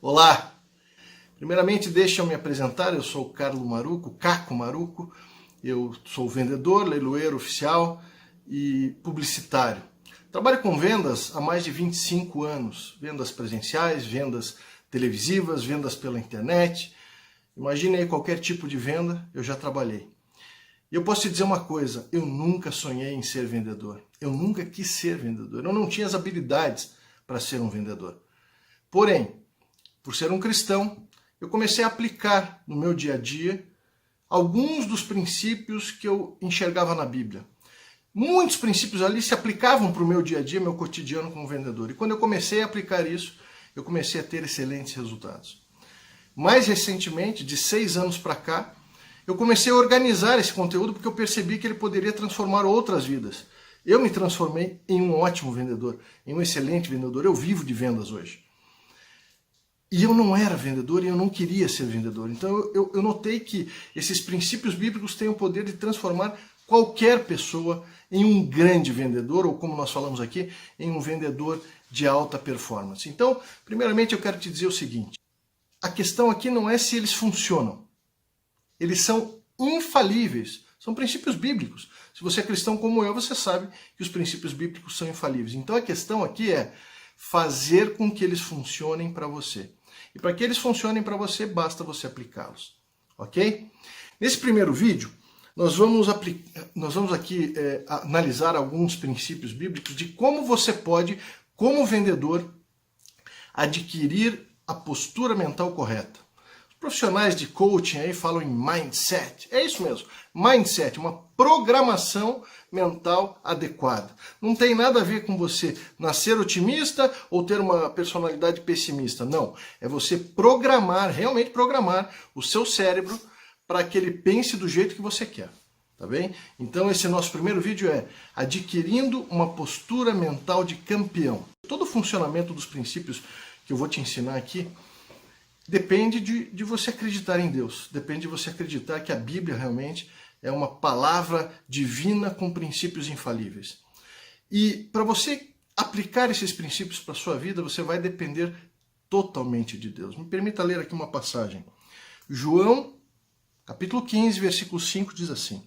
Olá! Primeiramente, deixa eu me apresentar, eu sou o Carlo Maruco, Caco Maruco, eu sou vendedor, leiloeiro oficial e publicitário. Trabalho com vendas há mais de 25 anos, vendas presenciais, vendas televisivas, vendas pela internet. Imagine aí qualquer tipo de venda, eu já trabalhei. E eu posso te dizer uma coisa, eu nunca sonhei em ser vendedor, eu nunca quis ser vendedor, eu não tinha as habilidades para ser um vendedor. Porém, por ser um cristão, eu comecei a aplicar no meu dia a dia alguns dos princípios que eu enxergava na Bíblia. Muitos princípios ali se aplicavam para o meu dia a dia, meu cotidiano como vendedor. E quando eu comecei a aplicar isso, eu comecei a ter excelentes resultados. Mais recentemente, de 6 anos para cá, eu comecei a organizar esse conteúdo porque eu percebi que ele poderia transformar outras vidas. Eu me transformei em um ótimo vendedor, em um excelente vendedor. Eu vivo de vendas hoje. E eu não era vendedor e eu não queria ser vendedor. Então eu notei que esses princípios bíblicos têm o poder de transformar qualquer pessoa em um grande vendedor, ou como nós falamos aqui, em um vendedor de alta performance. Então, primeiramente eu quero te dizer o seguinte, a questão aqui não é se eles funcionam. Eles são infalíveis, são princípios bíblicos. Se você é cristão como eu, você sabe que os princípios bíblicos são infalíveis. Então a questão aqui é fazer com que eles funcionem para você. E para que eles funcionem para você, basta você aplicá-los. Ok? Nesse primeiro vídeo, nós vamos aqui analisar alguns princípios bíblicos de como você pode, como vendedor, adquirir a postura mental correta. Os profissionais de coaching aí falam em mindset. É isso mesmo, mindset, uma programação mental adequada. Não tem nada a ver com você nascer otimista ou ter uma personalidade pessimista. Não, é você programar, realmente programar o seu cérebro para que ele pense do jeito que você quer. Tá bem? Então esse nosso primeiro vídeo é adquirindo uma postura mental de campeão. Todo o funcionamento dos princípios que eu vou te ensinar aqui depende de você acreditar em Deus, depende de você acreditar que a Bíblia realmente é uma palavra divina com princípios infalíveis. E para você aplicar esses princípios para a sua vida, você vai depender totalmente de Deus. Me permita ler aqui uma passagem. João, capítulo 15, versículo 5 diz assim: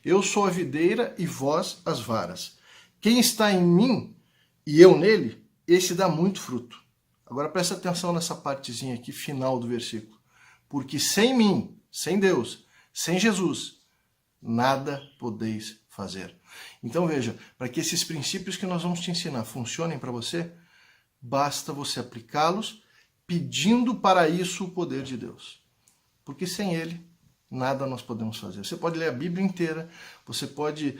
Eu sou a videira e vós as varas. Quem está em mim e eu nele, esse dá muito fruto. Agora presta atenção nessa partezinha aqui, final do versículo. Porque sem mim, sem Deus, sem Jesus, nada podeis fazer. Então veja, para que esses princípios que nós vamos te ensinar funcionem para você, basta você aplicá-los pedindo para isso o poder de Deus. Porque sem Ele, nada nós podemos fazer. Você pode ler a Bíblia inteira, você pode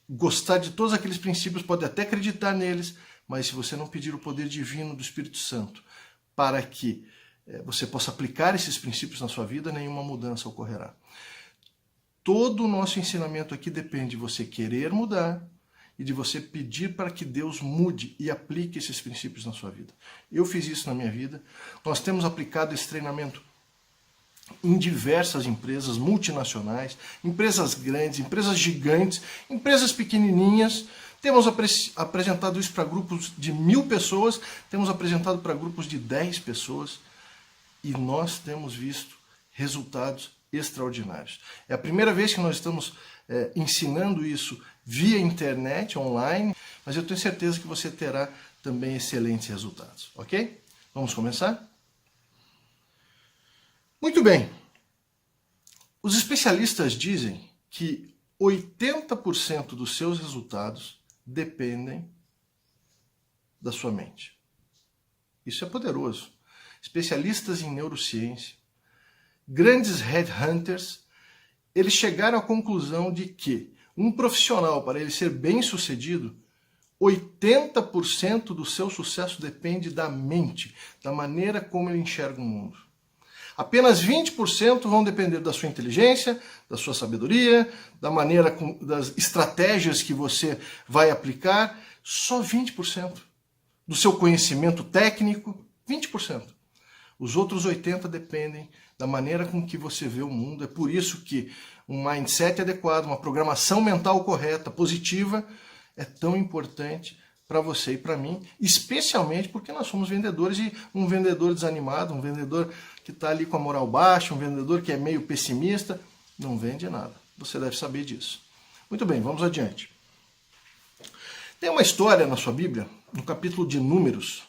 gostar de todos aqueles princípios, pode até acreditar neles, mas se você não pedir o poder divino do Espírito Santo para que você possa aplicar esses princípios na sua vida, nenhuma mudança ocorrerá. Todo o nosso ensinamento aqui depende de você querer mudar e de você pedir para que Deus mude e aplique esses princípios na sua vida. Eu fiz isso na minha vida. Nós temos aplicado esse treinamento em diversas empresas multinacionais, empresas grandes, empresas gigantes, empresas pequenininhas. Temos apresentado isso para grupos de 1000 pessoas, temos apresentado para grupos de 10 pessoas e nós temos visto resultados extraordinários. É a primeira vez que nós estamos ensinando isso via internet, online, mas eu tenho certeza que você terá também excelentes resultados, ok? Vamos começar? Muito bem. Os especialistas dizem que 80% dos seus resultados dependem da sua mente. Isso é poderoso. Especialistas em neurociência, grandes headhunters, eles chegaram à conclusão de que um profissional, para ele ser bem-sucedido, 80% do seu sucesso depende da mente, da maneira como ele enxerga o mundo. Apenas 20% vão depender da sua inteligência, da sua sabedoria, das estratégias que você vai aplicar. Só 20% do seu conhecimento técnico, 20%. Os outros 80% dependem da maneira com que você vê o mundo. É por isso que um mindset adequado, uma programação mental correta, positiva, é tão importante para você e para mim, especialmente porque nós somos vendedores e um vendedor desanimado, um vendedor que está ali com a moral baixa, um vendedor que é meio pessimista, não vende nada. Você deve saber disso. Muito bem, vamos adiante. Tem uma história na sua Bíblia, no capítulo de Números,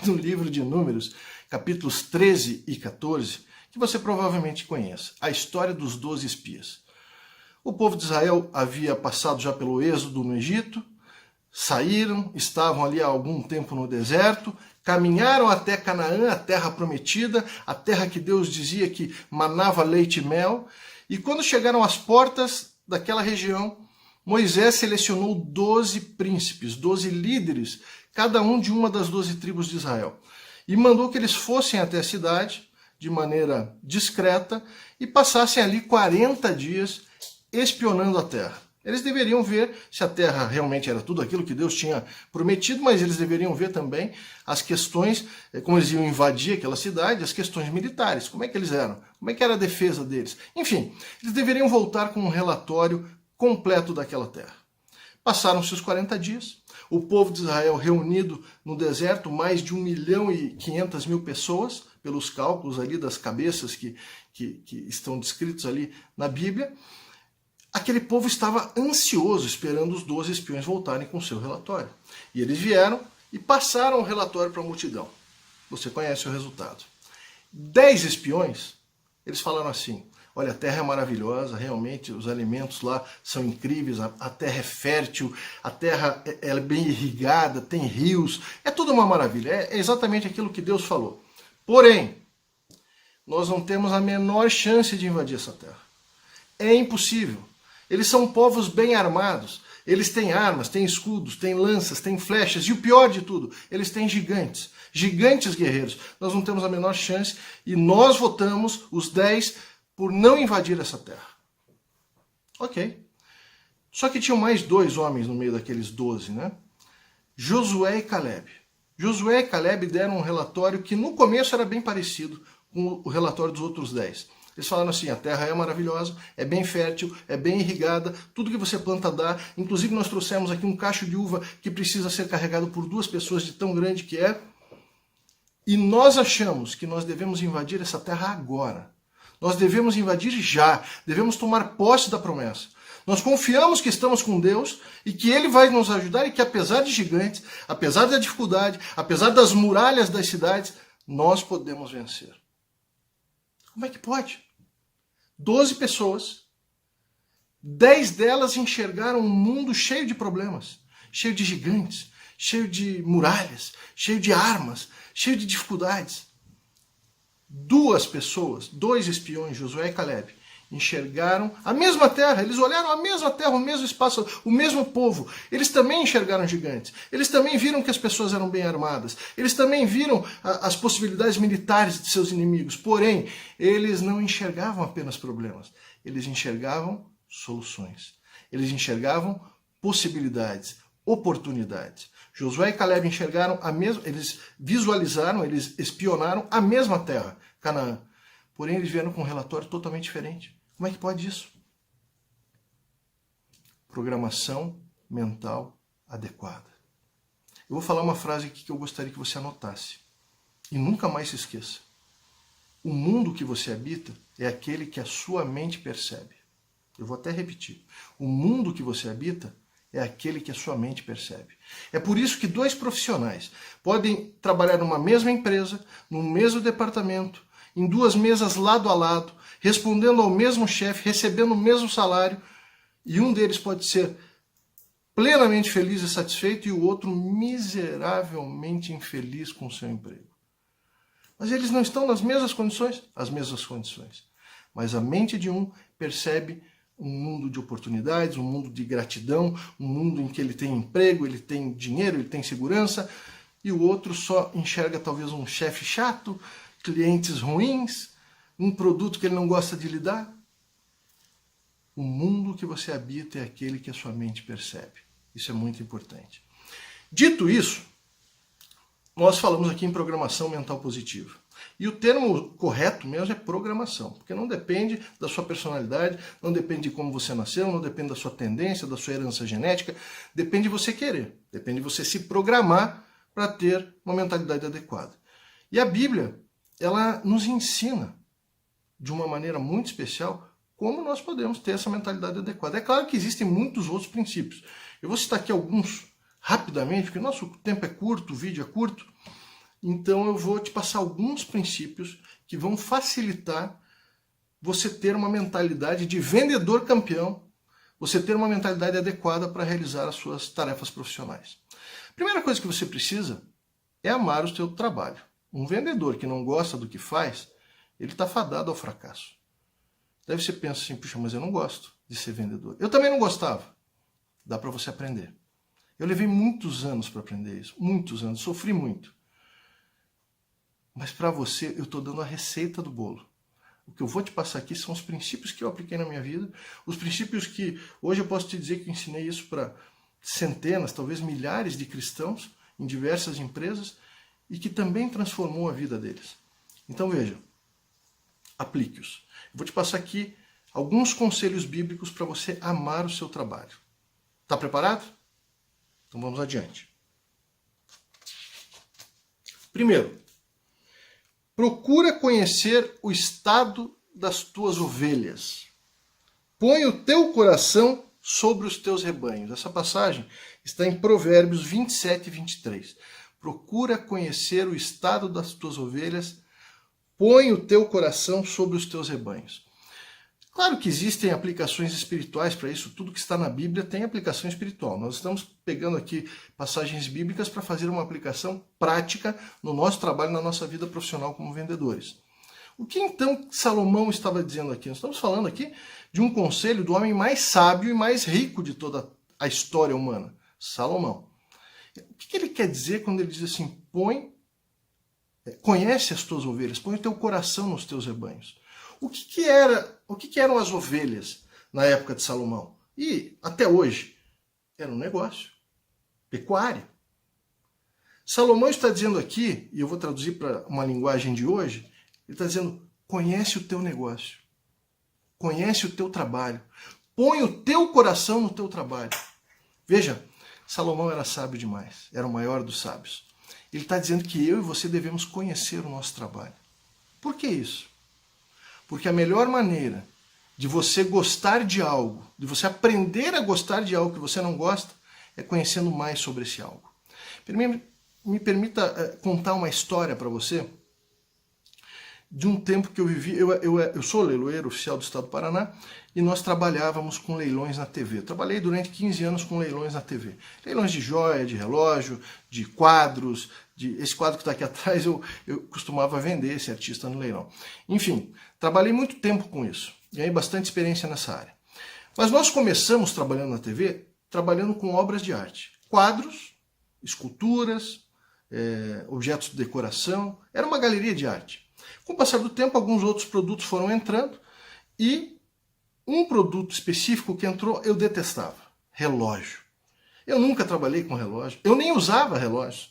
no livro de Números, capítulos 13 e 14, que você provavelmente conhece, a história dos 12 espias. O povo de Israel havia passado já pelo êxodo no Egito, saíram, estavam ali há algum tempo no deserto, caminharam até Canaã, a terra prometida, a terra que Deus dizia que manava leite e mel, e quando chegaram às portas daquela região, Moisés selecionou 12 príncipes, 12 líderes, cada um de uma das 12 tribos de Israel, e mandou que eles fossem até a cidade de maneira discreta e passassem ali 40 dias espionando a terra. Eles deveriam ver se a terra realmente era tudo aquilo que Deus tinha prometido, mas eles deveriam ver também as questões, como eles iam invadir aquela cidade, as questões militares, como é que eles eram, como é que era a defesa deles. Enfim, eles deveriam voltar com um relatório completo daquela terra. Passaram-se os 40 dias, o povo de Israel reunido no deserto, mais de 1.500.000 pessoas, pelos cálculos ali das cabeças que estão descritos ali na Bíblia. Aquele povo estava ansioso, esperando os 12 espiões voltarem com o seu relatório. E eles vieram e passaram o relatório para a multidão. Você conhece o resultado. 10 espiões, eles falaram assim: olha, a terra é maravilhosa, realmente os alimentos lá são incríveis, a terra é fértil, a terra é bem irrigada, tem rios, é tudo uma maravilha, é exatamente aquilo que Deus falou. Porém, nós não temos a menor chance de invadir essa terra. É impossível. Eles são povos bem armados, eles têm armas, têm escudos, têm lanças, têm flechas, e o pior de tudo, eles têm gigantes, gigantes guerreiros. Nós não temos a menor chance e nós votamos, os 10, por não invadir essa terra. Ok. Só que tinham mais 2 homens no meio daqueles 12, né? Josué e Caleb. Josué e Caleb deram um relatório que no começo era bem parecido com o relatório dos outros 10. Eles falaram assim: a terra é maravilhosa, é bem fértil, é bem irrigada, tudo que você planta dá. Inclusive nós trouxemos aqui um cacho de uva que precisa ser carregado por 2 pessoas de tão grande que é. E nós achamos que nós devemos invadir essa terra agora. Nós devemos invadir já, devemos tomar posse da promessa. Nós confiamos que estamos com Deus e que Ele vai nos ajudar e que apesar de gigantes, apesar da dificuldade, apesar das muralhas das cidades, nós podemos vencer. Como é que pode? 12 pessoas, 10 delas enxergaram um mundo cheio de problemas, cheio de gigantes, cheio de muralhas, cheio de armas, cheio de dificuldades. 2 pessoas, 2 espiões, Josué e Caleb, enxergaram a mesma terra, eles olharam a mesma terra, o mesmo espaço, o mesmo povo. Eles também enxergaram gigantes, eles também viram que as pessoas eram bem armadas, eles também viram as possibilidades militares de seus inimigos, porém, eles não enxergavam apenas problemas, eles enxergavam soluções, eles enxergavam possibilidades, oportunidades. Josué e Caleb enxergaram a mesma, eles visualizaram, eles espionaram a mesma terra, Canaã. Porém, eles vieram com um relatório totalmente diferente. Como é que pode isso? Programação mental adequada. Eu vou falar uma frase aqui que eu gostaria que você anotasse. E nunca mais se esqueça. O mundo que você habita é aquele que a sua mente percebe. Eu vou até repetir. O mundo que você habita é aquele que a sua mente percebe. É por isso que 2 profissionais podem trabalhar numa mesma empresa, no mesmo departamento, em 2 mesas lado a lado, respondendo ao mesmo chefe, recebendo o mesmo salário, e um deles pode ser plenamente feliz e satisfeito e o outro miseravelmente infeliz com o seu emprego. Mas eles não estão nas mesmas condições? As mesmas condições. Mas a mente de um percebe um mundo de oportunidades, um mundo de gratidão, um mundo em que ele tem emprego, ele tem dinheiro, ele tem segurança, e o outro só enxerga talvez um chefe chato, clientes ruins, um produto que ele não gosta de lidar. O mundo que você habita é aquele que a sua mente percebe. Isso é muito importante. Dito isso, nós falamos aqui em programação mental positiva. E o termo correto mesmo é programação, porque não depende da sua personalidade, não depende de como você nasceu, não depende da sua tendência, da sua herança genética, depende de você querer, depende de você se programar para ter uma mentalidade adequada. E a Bíblia, ela nos ensina, de uma maneira muito especial, como nós podemos ter essa mentalidade adequada. É claro que existem muitos outros princípios. Eu vou citar aqui alguns rapidamente, porque nosso tempo é curto, o vídeo é curto, então eu vou te passar alguns princípios que vão facilitar você ter uma mentalidade de vendedor campeão, você ter uma mentalidade adequada para realizar as suas tarefas profissionais. A primeira coisa que você precisa é amar o seu trabalho. Um vendedor que não gosta do que faz, ele está fadado ao fracasso. Daí você pensa assim, puxa, mas eu não gosto de ser vendedor. Eu também não gostava. Dá para você aprender. Eu levei muitos anos para aprender isso, muitos anos, sofri muito. Mas para você, eu estou dando a receita do bolo. O que eu vou te passar aqui são os princípios que eu apliquei na minha vida, os princípios que hoje eu posso te dizer que eu ensinei isso para centenas, talvez milhares de cristãos em diversas empresas e que também transformou a vida deles. Então veja, aplique-os. Eu vou te passar aqui alguns conselhos bíblicos para você amar o seu trabalho. Está preparado? Então vamos adiante. Primeiro, procura conhecer o estado das tuas ovelhas. Põe o teu coração sobre os teus rebanhos. Essa passagem está em Provérbios 27 e 23. Procura conhecer o estado das tuas ovelhas. Põe o teu coração sobre os teus rebanhos. Claro que existem aplicações espirituais para isso. Tudo que está na Bíblia tem aplicação espiritual. Nós estamos pegando aqui passagens bíblicas para fazer uma aplicação prática no nosso trabalho, na nossa vida profissional como vendedores. O que então Salomão estava dizendo aqui? Nós estamos falando aqui de um conselho do homem mais sábio e mais rico de toda a história humana, Salomão. O que ele quer dizer quando ele diz assim, conhece as tuas ovelhas, põe o teu coração nos teus rebanhos. O que eram as ovelhas na época de Salomão? E até hoje, era um negócio, pecuária. Salomão está dizendo aqui, e eu vou traduzir para uma linguagem de hoje, ele está dizendo, conhece o teu negócio, conhece o teu trabalho, põe o teu coração no teu trabalho. Veja, Salomão era sábio demais, era o maior dos sábios. Ele está dizendo que eu e você devemos conhecer o nosso trabalho. Por que isso? Porque a melhor maneira de você gostar de algo, de você aprender a gostar de algo que você não gosta, é conhecendo mais sobre esse algo. Me permita contar uma história para você de um tempo que eu vivi. Eu sou leiloeiro oficial do Estado do Paraná e nós trabalhávamos com leilões na TV. Eu trabalhei durante 15 anos com leilões na TV. Leilões de joia, de relógio, de quadros. Esse quadro que está aqui atrás eu costumava vender esse artista no leilão. Enfim, trabalhei muito tempo com isso. Ganhei bastante experiência nessa área. Mas nós começamos trabalhando na TV, trabalhando com obras de arte. Quadros, esculturas, objetos de decoração. Era uma galeria de arte. Com o passar do tempo, alguns outros produtos foram entrando e um produto específico que entrou eu detestava. Relógio. Eu nunca trabalhei com relógio. Eu nem usava relógio.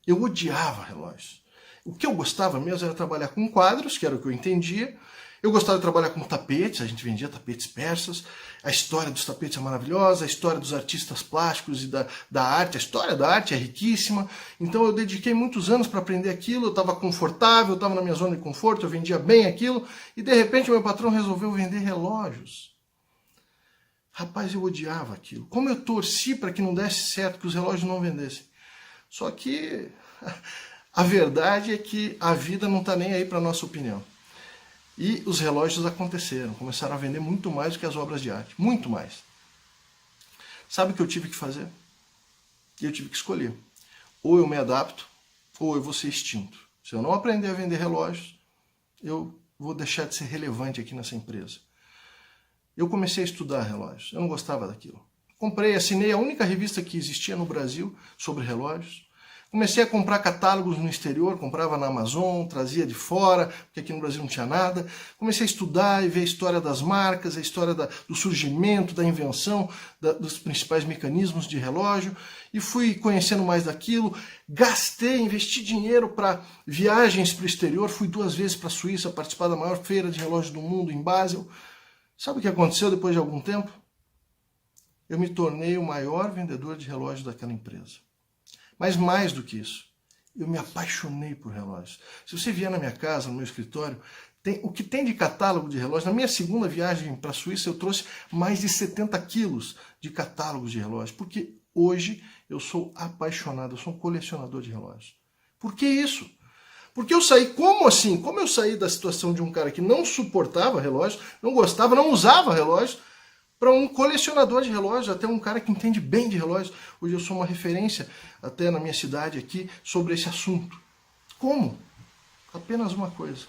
Eu odiava relógios. O que eu gostava mesmo era trabalhar com quadros, que era o que eu entendia. Eu gostava de trabalhar com tapetes, a gente vendia tapetes persas. A história dos tapetes é maravilhosa, a história dos artistas plásticos e da arte, a história da arte é riquíssima. Então eu dediquei muitos anos para aprender aquilo, eu estava confortável, eu estava na minha zona de conforto, eu vendia bem aquilo. E de repente o meu patrão resolveu vender relógios. Rapaz, eu odiava aquilo. Como eu torci para que não desse certo, que os relógios não vendessem. Só que a verdade é que a vida não está nem aí para a nossa opinião. E os relógios aconteceram, começaram a vender muito mais do que as obras de arte, muito mais. Sabe o que eu tive que fazer? Eu tive que escolher. Ou eu me adapto, ou eu vou ser extinto. Se eu não aprender a vender relógios, eu vou deixar de ser relevante aqui nessa empresa. Eu comecei a estudar relógios, eu não gostava daquilo. Comprei, assinei a única revista que existia no Brasil sobre relógios. Comecei a comprar catálogos no exterior, comprava na Amazon, trazia de fora, porque aqui no Brasil não tinha nada. Comecei a estudar e ver a história das marcas, a história do surgimento, da invenção, dos principais mecanismos de relógio, e fui conhecendo mais daquilo. Gastei, investi dinheiro para viagens para o exterior, fui 2 vezes para a Suíça participar da maior feira de relógios do mundo, em Basel. Sabe o que aconteceu depois de algum tempo? Eu me tornei o maior vendedor de relógios daquela empresa. Mas mais do que isso, eu me apaixonei por relógios. Se você vier na minha casa, no meu escritório, o que tem de catálogo de relógios. Na minha segunda viagem para a Suíça, eu trouxe mais de 70 quilos de catálogos de relógios, porque hoje eu sou apaixonado, eu sou um colecionador de relógios. Por que isso? Porque eu saí, como assim? Como eu saí da situação de um cara que não suportava relógios, não gostava, não usava relógios, para um colecionador de relógios, até um cara que entende bem de relógios. Hoje eu sou uma referência, até na minha cidade aqui, sobre esse assunto. Como? Apenas uma coisa.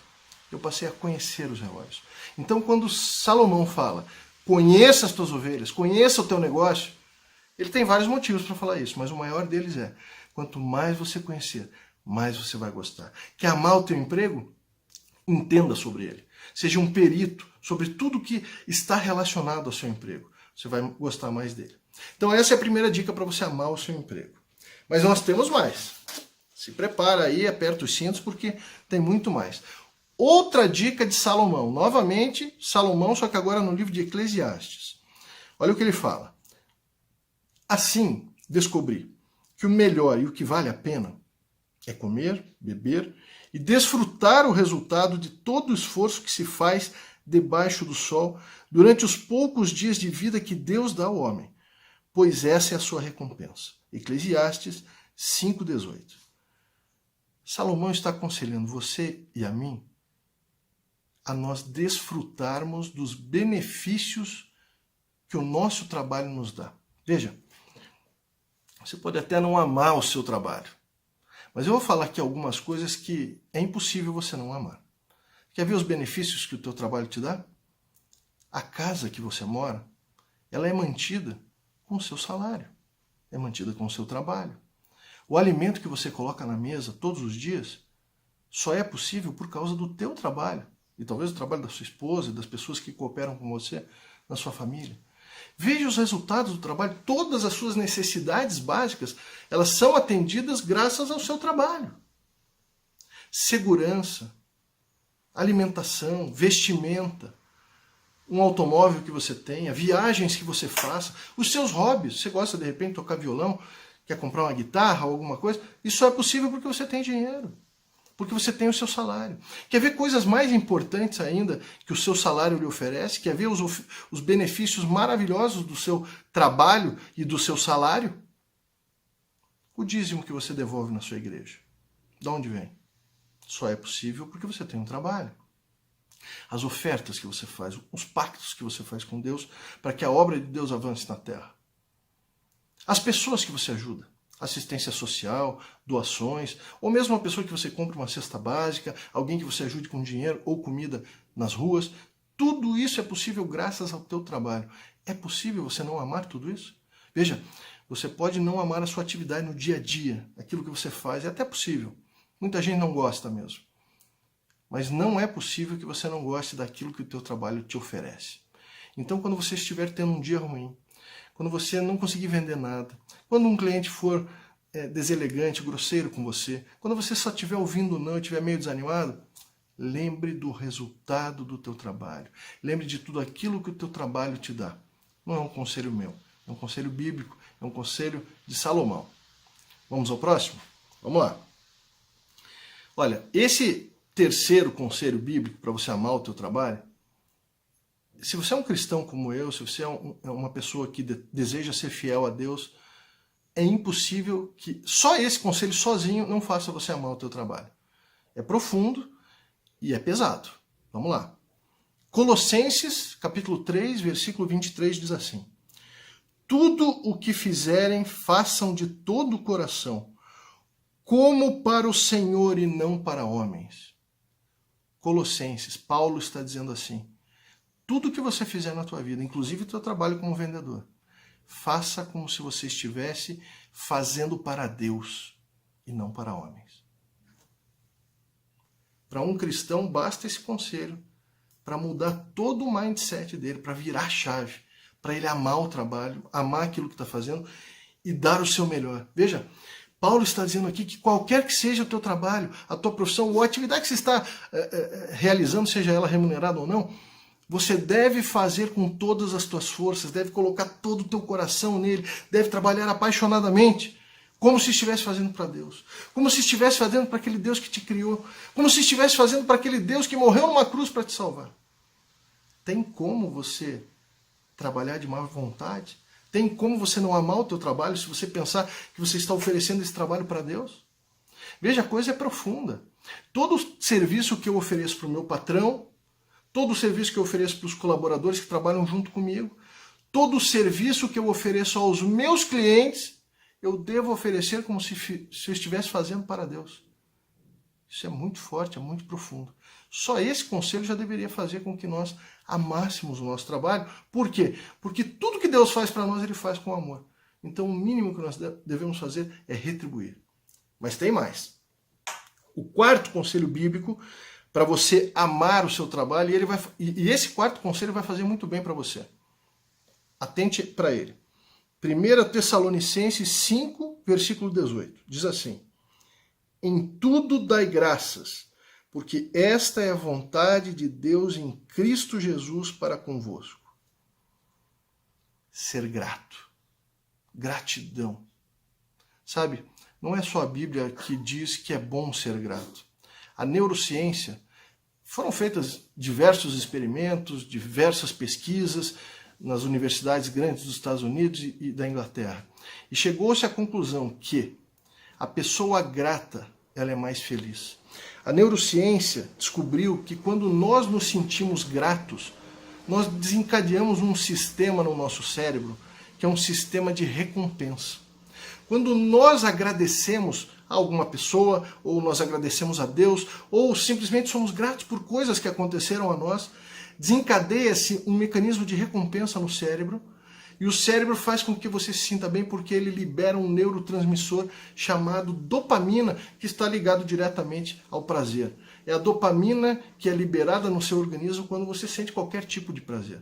Eu passei a conhecer os relógios. Então, quando Salomão fala, conheça as tuas ovelhas, conheça o teu negócio, ele tem vários motivos para falar isso, mas o maior deles é, quanto mais você conhecer, mais você vai gostar. Quer amar o teu emprego? Entenda sobre ele. Seja um perito sobre tudo que está relacionado ao seu emprego. Você vai gostar mais dele. Então essa é a primeira dica para você amar o seu emprego. Mas nós temos mais. Se prepara aí, aperta os cintos, porque tem muito mais. Outra dica de Salomão. Novamente, Salomão, só que agora no livro de Eclesiastes. Olha o que ele fala. Assim, descobri que o melhor e o que vale a pena é comer, beber e desfrutar o resultado de todo o esforço que se faz debaixo do sol durante os poucos dias de vida que Deus dá ao homem, pois essa é a sua recompensa. Eclesiastes 5,18. Salomão está aconselhando você e a mim a nós desfrutarmos dos benefícios que o nosso trabalho nos dá. Veja, você pode até não amar o seu trabalho, mas eu vou falar aqui algumas coisas que é impossível você não amar. Quer ver os benefícios que o teu trabalho te dá? A casa que você mora, ela é mantida com o seu salário, é mantida com o seu trabalho. O alimento que você coloca na mesa todos os dias só é possível por causa do teu trabalho. E talvez o trabalho da sua esposa e das pessoas que cooperam com você na sua família. Veja os resultados do trabalho. Todas as suas necessidades básicas, elas são atendidas graças ao seu trabalho. Segurança, alimentação, vestimenta, um automóvel que você tenha, viagens que você faça, os seus hobbies. Você gosta de repente de tocar violão, quer comprar uma guitarra ou alguma coisa? Isso só é possível porque você tem dinheiro. Porque você tem o seu salário. Quer ver coisas mais importantes ainda que o seu salário lhe oferece? Quer ver os benefícios maravilhosos do seu trabalho e do seu salário? O dízimo que você devolve na sua igreja. De onde vem? Só é possível porque você tem um trabalho. As ofertas que você faz, os pactos que você faz com Deus para que a obra de Deus avance na terra. As pessoas que você ajuda. Assistência social, doações, ou mesmo uma pessoa que você compra uma cesta básica, alguém que você ajude com dinheiro ou comida nas ruas. Tudo isso é possível graças ao teu trabalho. É possível você não amar tudo isso? Veja, você pode não amar a sua atividade no dia a dia, aquilo que você faz, é até possível. Muita gente não gosta mesmo. Mas não é possível que você não goste daquilo que o teu trabalho te oferece. Então, quando você estiver tendo um dia ruim, quando você não conseguir vender nada, quando um cliente for deselegante, grosseiro com você, quando você só estiver ouvindo não e estiver meio desanimado, lembre do resultado do teu trabalho. Lembre de tudo aquilo que o teu trabalho te dá. Não é um conselho meu, é um conselho bíblico, é um conselho de Salomão. Vamos ao próximo? Vamos lá. Olha, esse terceiro conselho bíblico para você amar o teu trabalho, se você é um cristão como eu, se você é uma pessoa que deseja ser fiel a Deus, é impossível que só esse conselho sozinho não faça você amar o teu trabalho. É profundo e é pesado. Vamos lá. Colossenses, capítulo 3, versículo 23, diz assim: tudo o que fizerem, façam de todo o coração, como para o Senhor e não para homens. Colossenses, Paulo está dizendo assim: tudo que você fizer na tua vida, inclusive o teu trabalho como vendedor, faça como se você estivesse fazendo para Deus. e não para homens. Para um cristão basta esse conselho para mudar todo o mindset dele, para virar a chave, para ele amar o trabalho, amar aquilo que está fazendo e dar o seu melhor. Veja, Paulo está dizendo aqui que qualquer que seja o teu trabalho, a tua profissão ou a atividade que você está realizando, seja ela remunerada ou não, você deve fazer com todas as tuas forças, deve colocar todo o teu coração nele, deve trabalhar apaixonadamente, como se estivesse fazendo para Deus, como se estivesse fazendo para aquele Deus que te criou, como se estivesse fazendo para aquele Deus que morreu numa cruz para te salvar. Tem como você trabalhar de má vontade? Tem como você não amar o teu trabalho se você pensar que você está oferecendo esse trabalho para Deus? Veja, a coisa é profunda. Todo serviço que eu ofereço para o meu patrão, todo o serviço que eu ofereço para os colaboradores que trabalham junto comigo, todo o serviço que eu ofereço aos meus clientes, eu devo oferecer como se eu estivesse fazendo para Deus. Isso é muito forte, é muito profundo. Só esse conselho já deveria fazer com que nós amássemos o nosso trabalho. Por quê? Porque tudo que Deus faz para nós, Ele faz com amor. Então o mínimo que nós devemos fazer é retribuir. Mas tem mais. O quarto conselho bíblico para você amar o seu trabalho, e esse quarto conselho vai fazer muito bem para você. Atente para ele. 1 Tessalonicenses 5, versículo 18. Diz assim: em tudo dai graças, porque esta é a vontade de Deus em Cristo Jesus para convosco. Ser grato. Gratidão. Sabe, não é só a Bíblia que diz que é bom ser grato. A neurociência, foram feitas diversos experimentos, diversas pesquisas nas universidades grandes dos Estados Unidos e da Inglaterra. E chegou-se à conclusão que a pessoa grata, ela é mais feliz. A neurociência descobriu que quando nós nos sentimos gratos, nós desencadeamos um sistema no nosso cérebro, que é um sistema de recompensa. Quando nós agradecemos a alguma pessoa, ou nós agradecemos a Deus, ou simplesmente somos gratos por coisas que aconteceram a nós, desencadeia-se um mecanismo de recompensa no cérebro, e o cérebro faz com que você se sinta bem porque ele libera um neurotransmissor chamado dopamina, que está ligado diretamente ao prazer. É a dopamina que é liberada no seu organismo quando você sente qualquer tipo de prazer.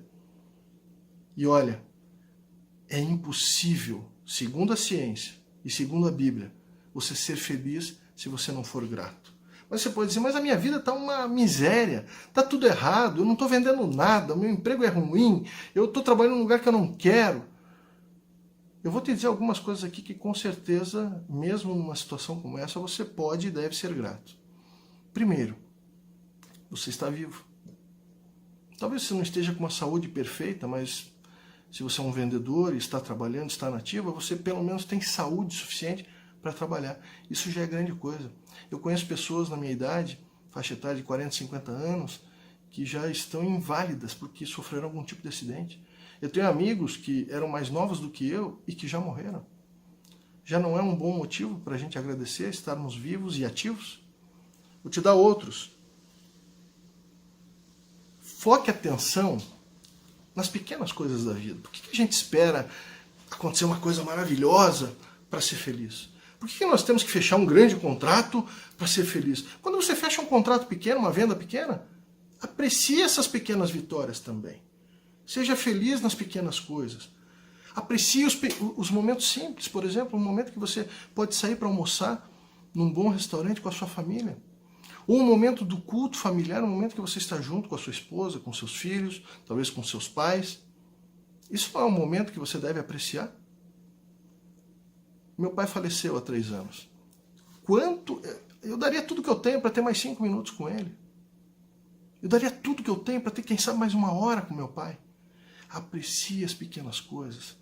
E olha, é impossível, segundo a ciência e segundo a Bíblia, você ser feliz se você não for grato. Mas você pode dizer, mas a minha vida está uma miséria, está tudo errado, eu não estou vendendo nada, o meu emprego é ruim, eu estou trabalhando num lugar que eu não quero. Eu vou te dizer algumas coisas aqui que com certeza, mesmo numa situação como essa, você pode e deve ser grato. Primeiro, você está vivo. Talvez você não esteja com uma saúde perfeita, mas se você é um vendedor e está trabalhando, está nativa, você pelo menos tem saúde suficiente para trabalhar. Isso já é grande coisa. Eu conheço pessoas na minha idade, faixa etária de 40, 50 anos, que já estão inválidas porque sofreram algum tipo de acidente. Eu tenho amigos que eram mais novos do que eu e que já morreram. Já não é um bom motivo para a gente agradecer, estarmos vivos e ativos? Vou te dar outros. Foque atenção nas pequenas coisas da vida. Por que a gente espera acontecer uma coisa maravilhosa para ser feliz? Por que nós temos que fechar um grande contrato para ser feliz? Quando você fecha um contrato pequeno, uma venda pequena, aprecie essas pequenas vitórias também. Seja feliz nas pequenas coisas. Aprecie os momentos simples. Por exemplo, um momento que você pode sair para almoçar num bom restaurante com a sua família. Ou um momento do culto familiar, um momento que você está junto com a sua esposa, com seus filhos, talvez com seus pais. Isso não é um momento que você deve apreciar? Meu pai faleceu há 3 anos. Eu daria tudo que eu tenho para ter mais 5 minutos com ele. Eu daria tudo que eu tenho para ter, quem sabe, mais 1 hora com meu pai. Aprecie as pequenas coisas.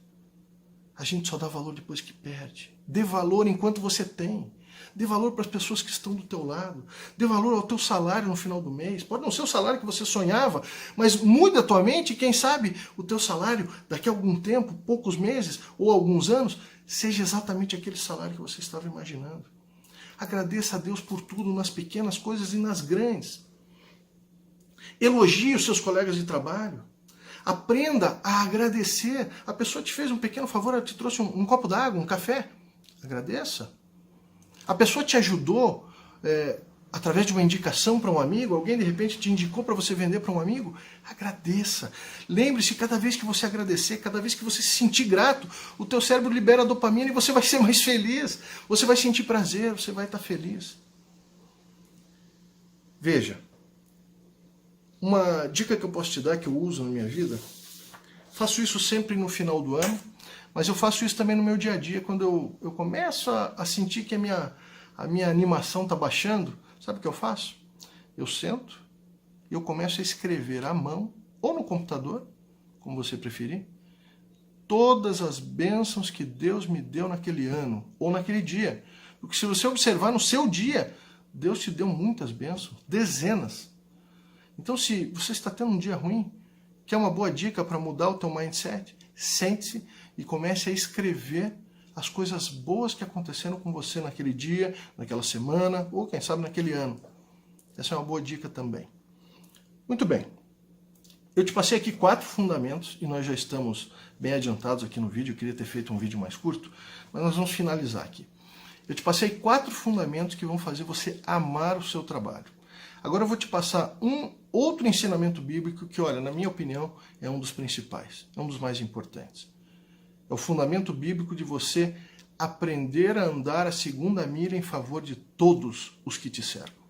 A gente só dá valor depois que perde. Dê valor enquanto você tem. Dê valor para as pessoas que estão do teu lado. Dê valor ao teu salário no final do mês. Pode não ser o salário que você sonhava, mas muda a tua mente e quem sabe o teu salário daqui a algum tempo, poucos meses ou alguns anos, seja exatamente aquele salário que você estava imaginando. Agradeça a Deus por tudo, nas pequenas coisas e nas grandes. Elogie os seus colegas de trabalho. Aprenda a agradecer. A pessoa te fez um pequeno favor, ela te trouxe um copo d'água, um café. Agradeça. A pessoa te ajudou através de uma indicação para um amigo, alguém de repente te indicou para você vender para um amigo, agradeça. Lembre-se, cada vez que você agradecer, cada vez que você se sentir grato, o teu cérebro libera dopamina e você vai ser mais feliz, você vai sentir prazer, você vai estar feliz. Veja, uma dica que eu posso te dar, que eu uso na minha vida, faço isso sempre no final do ano, mas eu faço isso também no meu dia a dia, quando eu começo a sentir que a minha animação está baixando. Sabe o que eu faço? Eu sento e eu começo a escrever à mão, ou no computador, como você preferir, todas as bênçãos que Deus me deu naquele ano, ou naquele dia. Porque se você observar no seu dia, Deus te deu muitas bênçãos, dezenas. Então, se você está tendo um dia ruim, quer uma boa dica para mudar o teu mindset? Sente-se e comece a escrever as coisas boas que aconteceram com você naquele dia, naquela semana, ou quem sabe naquele ano. Essa é uma boa dica também. Muito bem. Eu te passei aqui 4 fundamentos, e nós já estamos bem adiantados aqui no vídeo. Eu queria ter feito um vídeo mais curto, mas nós vamos finalizar aqui. Eu te passei 4 fundamentos que vão fazer você amar o seu trabalho. Agora eu vou te passar um outro ensinamento bíblico que, olha, na minha opinião, é um dos principais, é um dos mais importantes. É o fundamento bíblico de você aprender a andar a segunda milha em favor de todos os que te cercam.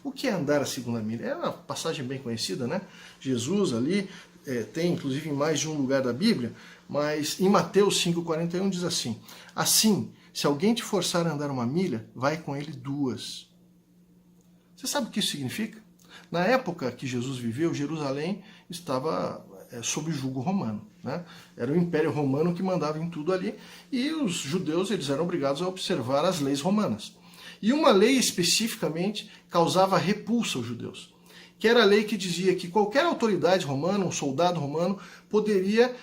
O que é andar a segunda milha? É uma passagem bem conhecida, né? Jesus ali tem inclusive em mais de um lugar da Bíblia, mas em Mateus 5,41 diz assim: assim, se alguém te forçar a andar uma milha, vai com ele 2. Você sabe o que isso significa? Na época que Jesus viveu, Jerusalém estava sob o jugo romano, né? Era o Império Romano que mandava em tudo ali, e os judeus eles eram obrigados a observar as leis romanas. E uma lei especificamente causava repulsa aos judeus, que era a lei que dizia que qualquer autoridade romana, um soldado romano, poderia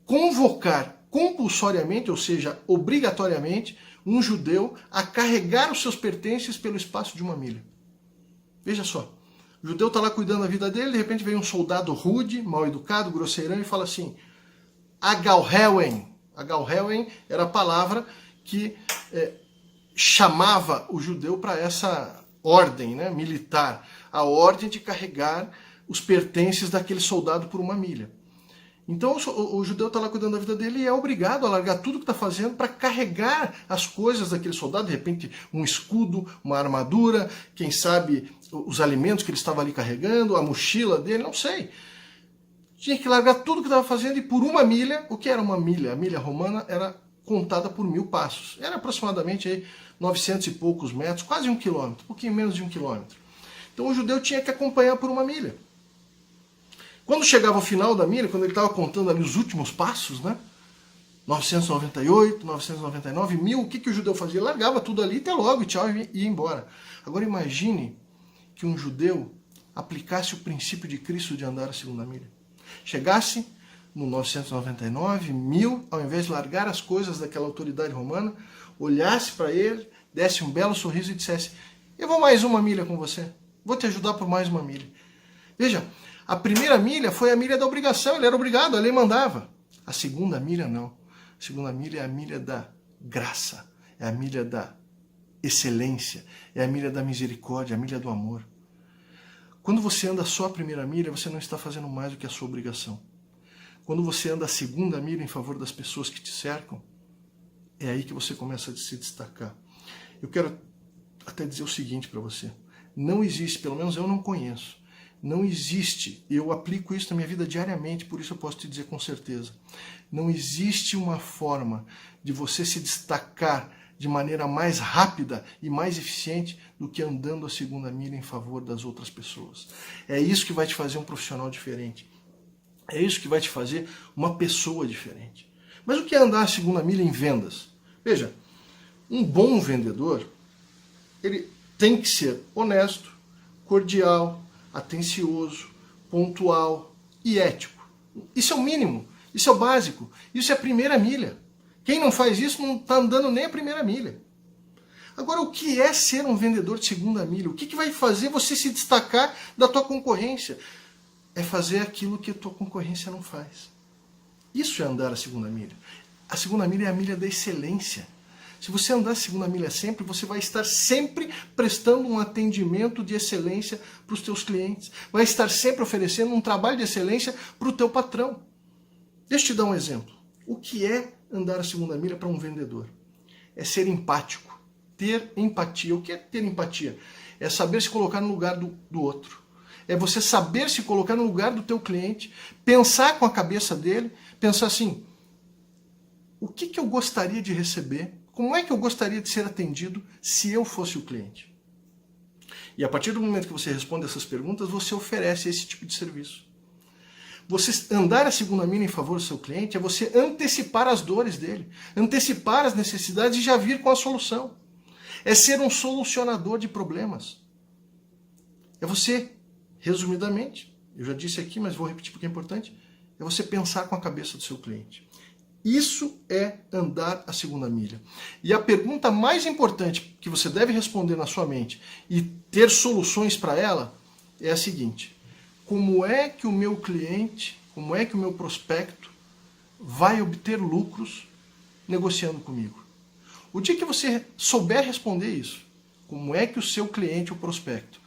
convocar compulsoriamente, ou seja, obrigatoriamente, um judeu a carregar os seus pertences pelo espaço de uma milha. Veja só, o judeu está lá cuidando da vida dele, de repente vem um soldado rude, mal educado, grosseirão, e fala assim: agalhewen. Agalhewen era a palavra que chamava o judeu para essa ordem, né, militar, a ordem de carregar os pertences daquele soldado por uma milha. Então o judeu está lá cuidando da vida dele e é obrigado a largar tudo que está fazendo para carregar as coisas daquele soldado, de repente um escudo, uma armadura, quem sabe os alimentos que ele estava ali carregando, a mochila dele, não sei. Tinha que largar tudo que estava fazendo e por uma milha. O que era uma milha? A milha romana era contada por 1000 passos. Era aproximadamente aí 900 e poucos metros, quase 1 quilômetro, um pouquinho menos de 1 quilômetro. Então o judeu tinha que acompanhar por uma milha. Quando chegava ao final da milha, quando ele estava contando ali os últimos passos, né? 998, 999, 1000, o que o judeu fazia? Largava tudo ali, até logo, tchau, e ia embora. Agora imagine que um judeu aplicasse o princípio de Cristo de andar a segunda milha. Chegasse no 999, 1000, ao invés de largar as coisas daquela autoridade romana, olhasse para ele, desse um belo sorriso e dissesse: eu vou mais uma milha com você, vou te ajudar por mais uma milha. Veja, a primeira milha foi a milha da obrigação, ele era obrigado, a lei mandava. A segunda milha não. A segunda milha é a milha da graça, é a milha da excelência, é a milha da misericórdia, a milha do amor. Quando você anda só a primeira milha, você não está fazendo mais do que a sua obrigação. Quando você anda a segunda milha em favor das pessoas que te cercam, é aí que você começa a se destacar. Eu quero até dizer o seguinte para você: não existe, pelo menos eu não conheço, não existe, eu aplico isso na minha vida diariamente, por isso eu posso te dizer com certeza, não existe uma forma de você se destacar de maneira mais rápida e mais eficiente do que andando a segunda milha em favor das outras pessoas. É isso que vai te fazer um profissional diferente. É isso que vai te fazer uma pessoa diferente. Mas o que é andar a segunda milha em vendas? Veja, um bom vendedor, ele tem que ser honesto, cordial, atencioso, pontual e ético. Isso é o mínimo, isso é o básico, isso é a primeira milha. Quem não faz isso não está andando nem a primeira milha. Agora, o que é ser um vendedor de segunda milha? O que vai fazer você se destacar da tua concorrência? É fazer aquilo que a tua concorrência não faz. Isso é andar a segunda milha. A segunda milha é a milha da excelência. Se você andar a segunda milha sempre, você vai estar sempre prestando um atendimento de excelência para os teus clientes. Vai estar sempre oferecendo um trabalho de excelência para o teu patrão. Deixa eu te dar um exemplo. O que é andar a segunda milha para um vendedor? É ser empático, ter empatia. O que é ter empatia? É saber se colocar no lugar do outro. É você saber se colocar no lugar do teu cliente, pensar com a cabeça dele, pensar assim, o que eu gostaria de receber? Como é que eu gostaria de ser atendido se eu fosse o cliente? E a partir do momento que você responde essas perguntas, você oferece esse tipo de serviço. Você andar a segunda milha em favor do seu cliente é você antecipar as dores dele, antecipar as necessidades e já vir com a solução. É ser um solucionador de problemas. É você, resumidamente, eu já disse aqui, mas vou repetir porque é importante, é você pensar com a cabeça do seu cliente. Isso é andar a segunda milha. E a pergunta mais importante que você deve responder na sua mente e ter soluções para ela é a seguinte: como é que o meu cliente, como é que o meu prospecto vai obter lucros negociando comigo? O dia que você souber responder isso, como é que o seu cliente, o prospecto,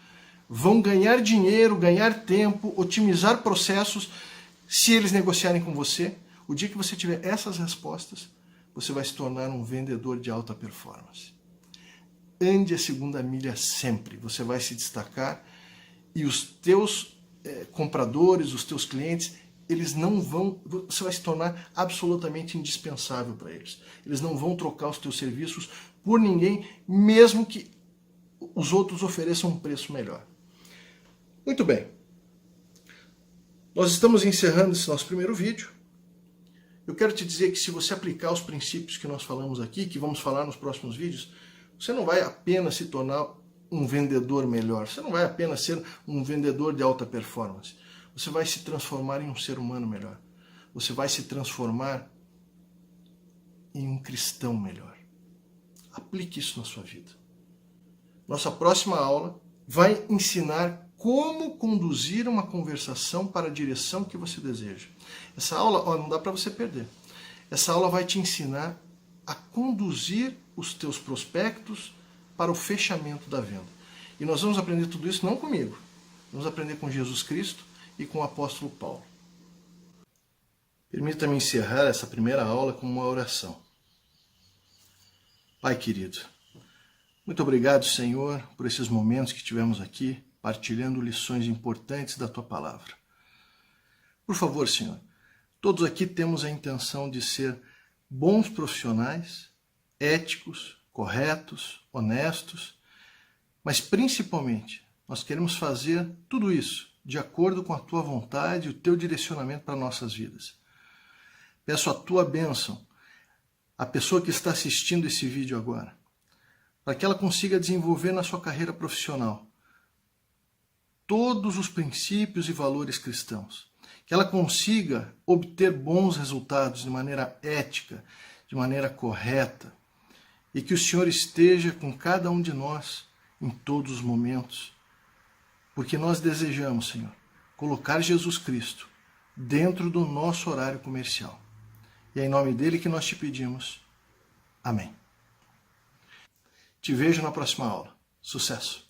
vão ganhar dinheiro, ganhar tempo, otimizar processos se eles negociarem com você, o dia que você tiver essas respostas, você vai se tornar um vendedor de alta performance. Ande a segunda milha sempre, você vai se destacar e os teus compradores, os teus clientes, eles não vão, você vai se tornar absolutamente indispensável para eles. Eles não vão trocar os teus serviços por ninguém, mesmo que os outros ofereçam um preço melhor. Muito bem. Nós estamos encerrando esse nosso primeiro vídeo. Eu quero te dizer que se você aplicar os princípios que nós falamos aqui, que vamos falar nos próximos vídeos, você não vai apenas se tornar um vendedor melhor, você não vai apenas ser um vendedor de alta performance, você vai se transformar em um ser humano melhor, você vai se transformar em um cristão melhor. Aplique isso na sua vida. Nossa próxima aula vai ensinar como conduzir uma conversação para a direção que você deseja. Essa aula, não dá para você perder. Essa aula vai te ensinar a conduzir os teus prospectos para o fechamento da venda. E nós vamos aprender tudo isso não comigo, vamos aprender com Jesus Cristo e com o apóstolo Paulo. Permita-me encerrar essa primeira aula com uma oração. Pai querido, muito obrigado, Senhor, por esses momentos que tivemos aqui, partilhando lições importantes da Tua Palavra. Por favor, Senhor, todos aqui temos a intenção de ser bons profissionais, éticos, corretos, honestos, mas principalmente nós queremos fazer tudo isso de acordo com a Tua vontade e o Teu direcionamento para nossas vidas. Peço a Tua bênção à pessoa que está assistindo esse vídeo agora, para que ela consiga desenvolver na sua carreira profissional todos os princípios e valores cristãos, que ela consiga obter bons resultados de maneira ética, de maneira correta, e que o Senhor esteja com cada um de nós em todos os momentos, porque nós desejamos, Senhor, colocar Jesus Cristo dentro do nosso horário comercial. E é em nome dele que nós te pedimos. Amém. Te vejo na próxima aula. Sucesso!